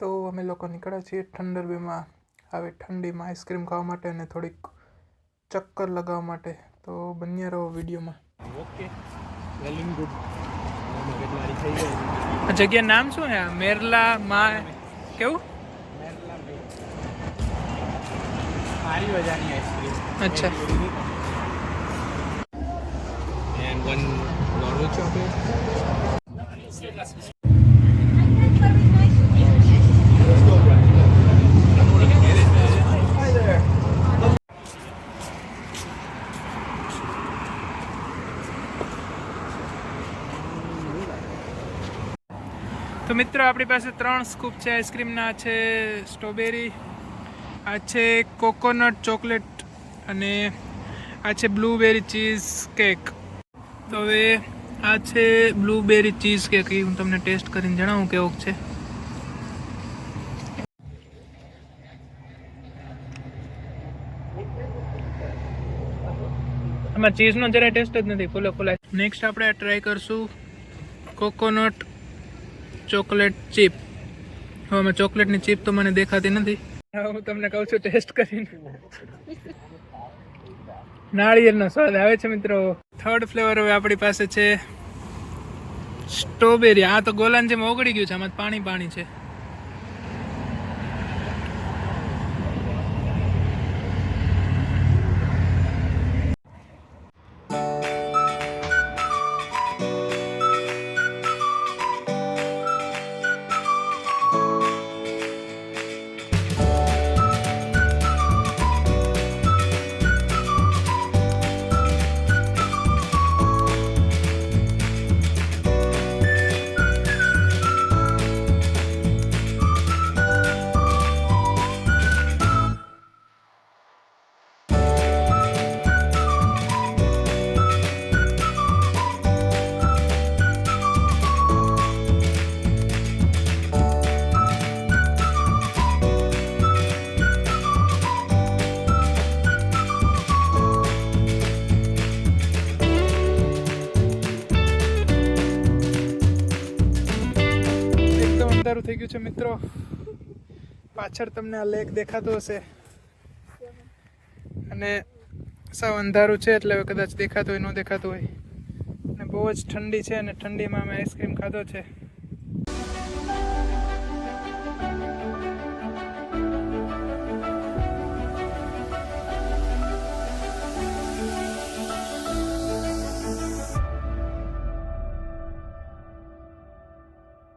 તો અમે લોકો નીકળ્યા છીએ ઠંડરબીમાં આવી ઠંડીમાં આઈસ્ક્રીમ ખાવા માટે અને થોડીક ચક્કર લગાવવા માટે. તો બન્યા રહો વિડીયોમાં. Okay well and good. આ જગ્યા નામ શું છે? મેરલા માં કેવું? સારી મજાની આઈસ્ક્રીમ. અચ્છા. And one normal chocolate. તો મિત્રો આપણી પાસે 3 સ્કૂપ છે આઈસ્ક્રીમના. છે સ્ટ્રોબેરી, આ છે કોકોનટ ચોકલેટ અને આ છે બ્લૂબેરી ચીઝ કેક. તો હવે આ છે બ્લૂબેરી ચીઝ કેક. એ હું તમને ટેસ્ટ કરીને જણાવું કેવું છે. આમાં ચીઝનો જરા ટેસ્ટ જ નથી, ફૂલે ફૂલાય. નેક્સ્ટ આપણે ટ્રાય કરશું કોકોનટ ચોકલેટ ચીપ. હવે આમાં ચોકલેટની ચીપ તો મને દેખાતી નથી. હું તમને કહું છું ટેસ્ટ કરીને. નાળિયેરનો સ્વાદ આવે છે મિત્રો. થર્ડ ફ્લેવર હવે આપણી પાસે છે સ્ટ્રોબેરી. આ તો ગોલાન જેમ ઓગળી ગયું છે, આમાં પાણી પાણી છે. અંધારું થઈ ગયું છે મિત્રો. પાછળ તમને આ લેક દેખાતો હશે અને સાવ અંધારું છે એટલે હવે કદાચ દેખાતું હોય ન દેખાતું હોય. અને બહુ જ ઠંડી છે અને ઠંડીમાં અમે આઈસ્ક્રીમ ખાધો છે.